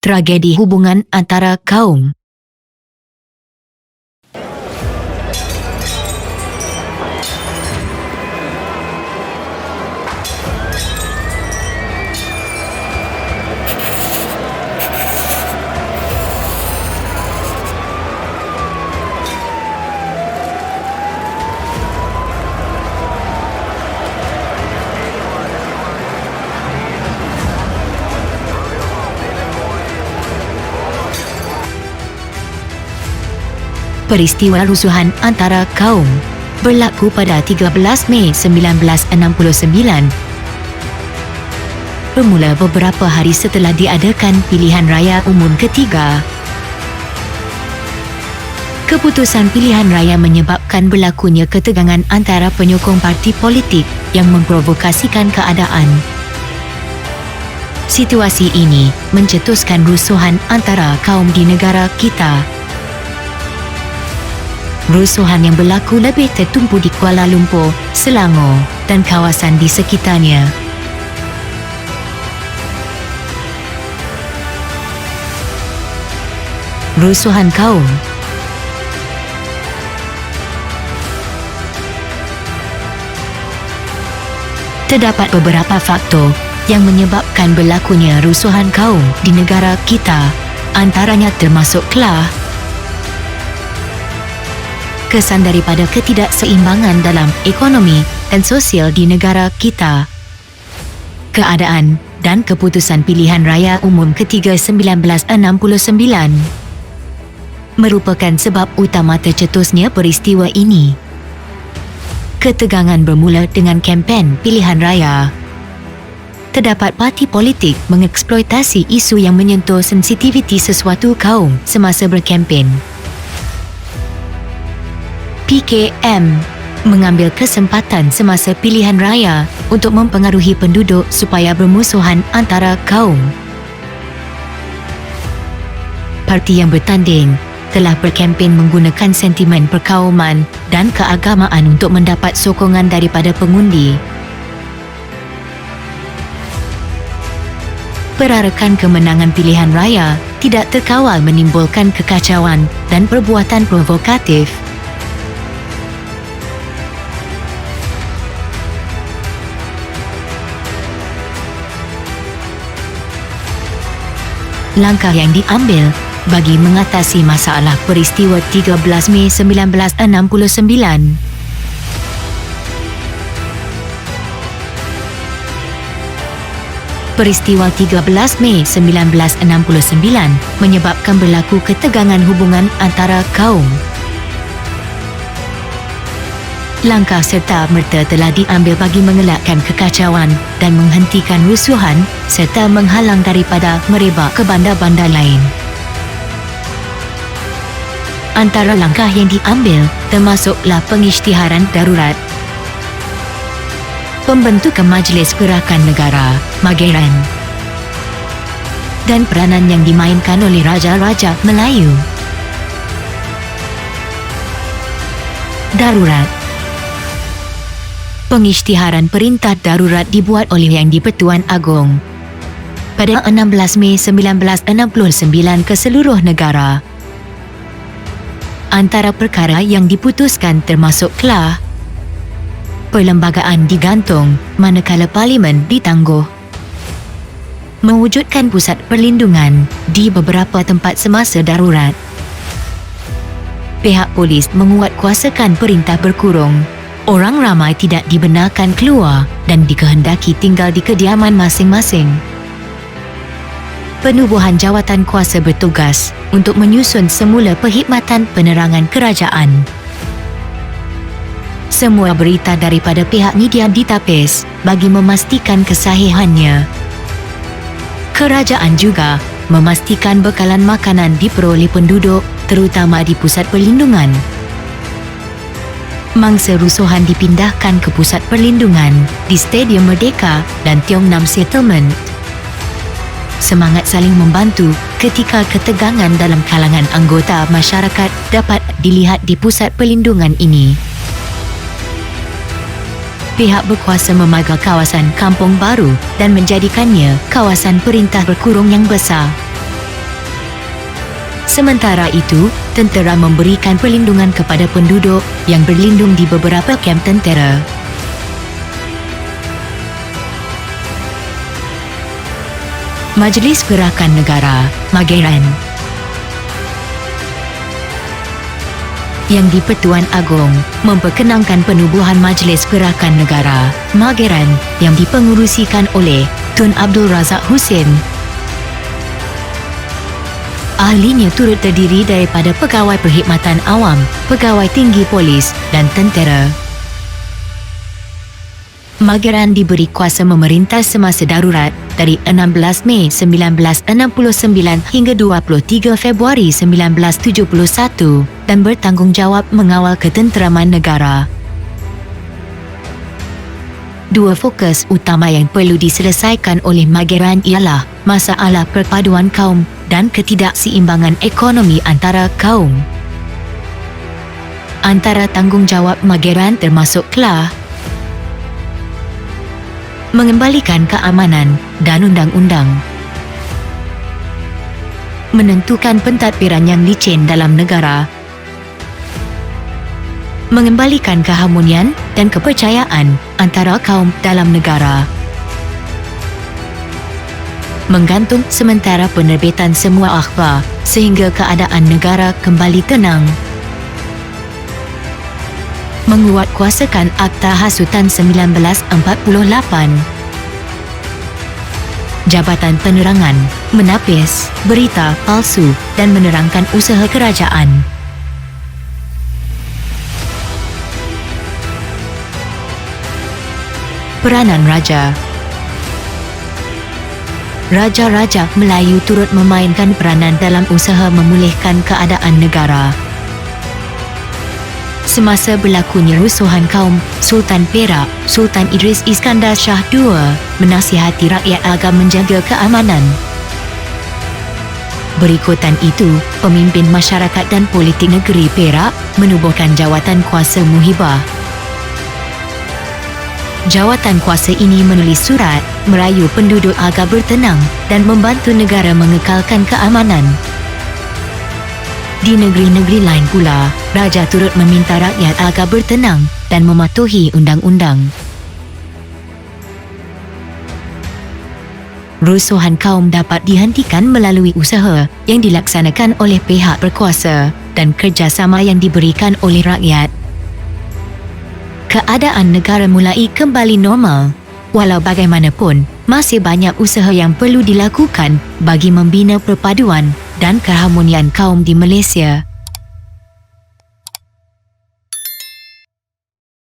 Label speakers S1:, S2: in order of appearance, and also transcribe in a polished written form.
S1: tragedi hubungan antara kaum. Peristiwa rusuhan antara kaum berlaku pada 13 Mei 1969, bermula beberapa hari setelah diadakan pilihan raya umum ketiga. Keputusan pilihan raya menyebabkan berlakunya ketegangan antara penyokong parti politik yang memprovokasikan keadaan. Situasi ini mencetuskan rusuhan antara kaum di negara kita. Rusuhan yang berlaku lebih tertumpu di Kuala Lumpur, Selangor dan kawasan di sekitarnya. Rusuhan kaum. Terdapat beberapa faktor yang menyebabkan berlakunya rusuhan kaum di negara kita, antaranya termasuk kelah, kesan daripada ketidakseimbangan dalam ekonomi dan sosial di negara kita, keadaan dan keputusan pilihan raya umum ketiga 1969 merupakan sebab utama tercetusnya peristiwa ini. Ketegangan bermula dengan kempen pilihan raya. Terdapat parti politik mengeksploitasi isu yang menyentuh sensitiviti sesuatu kaum semasa berkempen. PKM mengambil kesempatan semasa pilihan raya untuk mempengaruhi penduduk supaya bermusuhan antara kaum. Parti yang bertanding telah berkempen menggunakan sentimen perkauman dan keagamaan untuk mendapat sokongan daripada pengundi. Perarakan kemenangan pilihan raya tidak terkawal menimbulkan kekacauan dan perbuatan provokatif. Langkah yang diambil bagi mengatasi masalah peristiwa 13 Mei 1969. Peristiwa 13 Mei 1969 menyebabkan berlaku ketegangan hubungan antara kaum. Langkah serta-merta telah diambil bagi mengelakkan kekacauan dan menghentikan rusuhan serta menghalang daripada merebak ke bandar-bandar lain. Antara langkah yang diambil termasuklah pengisytiharan darurat, pembentukan Majlis Gerakan Negara Mageran dan peranan yang dimainkan oleh Raja-Raja Melayu. Darurat. Pengisytiharan perintah darurat dibuat oleh Yang di-Pertuan Agong pada 16 Mei 1969 ke seluruh negara. Antara perkara yang diputuskan termasuk kelah, perlembagaan digantung manakala parlimen ditangguh, mewujudkan pusat perlindungan di beberapa tempat semasa darurat, pihak polis menguatkuasakan perintah berkurung, orang ramai tidak dibenarkan keluar dan dikehendaki tinggal di kediaman masing-masing. Penubuhan jawatan kuasa bertugas untuk menyusun semula perkhidmatan penerangan kerajaan. Semua berita daripada pihak media ditapis bagi memastikan kesahihannya. Kerajaan juga memastikan bekalan makanan diperoleh penduduk, terutama di pusat perlindungan. Mangsa rusuhan dipindahkan ke pusat perlindungan di Stadium Merdeka dan Tiong Nam Settlement. Semangat saling membantu ketika ketegangan dalam kalangan anggota masyarakat dapat dilihat di pusat perlindungan ini. Pihak berkuasa memagar kawasan Kampung Baru dan menjadikannya kawasan perintah berkurung yang besar. Sementara itu, tentera memberikan perlindungan kepada penduduk yang berlindung di beberapa kem tentera. Majlis Gerakan Negara, Mageran, Yang di-Pertuan Agong memperkenankan penubuhan Majlis Gerakan Negara, Mageran yang dipengurusikan oleh Tun Abdul Razak Husin. Ahlinya turut terdiri daripada pegawai perkhidmatan awam, pegawai tinggi polis dan tentera. Mageran diberi kuasa memerintah semasa darurat dari 16 Mei 1969 hingga 23 Februari 1971 dan bertanggungjawab mengawal ketenteraman negara. Dua fokus utama yang perlu diselesaikan oleh Mageran ialah masalah perpaduan kaum dan ketidakseimbangan ekonomi antara kaum. Antara tanggungjawab Mageran termasuklah mengembalikan keamanan dan undang-undang, menentukan pentadbiran yang licin dalam negara, mengembalikan keharmonian dan kepercayaan antara kaum dalam negara, menggantung sementara penerbitan semua akhbar sehingga keadaan negara kembali tenang, menguatkuasakan Akta Hasutan 1948, Jabatan Penerangan, menapis berita palsu dan menerangkan usaha kerajaan. Peranan Raja. Raja-raja Melayu turut memainkan peranan dalam usaha memulihkan keadaan negara. Semasa berlakunya rusuhan kaum, Sultan Perak, Sultan Idris Iskandar Shah II menasihati rakyat agar menjaga keamanan. Berikutan itu, pemimpin masyarakat dan politik negeri Perak menubuhkan jawatan kuasa muhibah. Jawatan kuasa ini menulis surat merayu penduduk agar bertenang dan membantu negara mengekalkan keamanan. Di negeri-negeri lain pula, Raja turut meminta rakyat agar bertenang dan mematuhi undang-undang. Rusuhan kaum dapat dihentikan melalui usaha yang dilaksanakan oleh pihak berkuasa dan kerjasama yang diberikan oleh rakyat. Keadaan negara mulai kembali normal. Walau bagaimanapun, masih banyak usaha yang perlu dilakukan bagi membina perpaduan dan keharmonian kaum di Malaysia.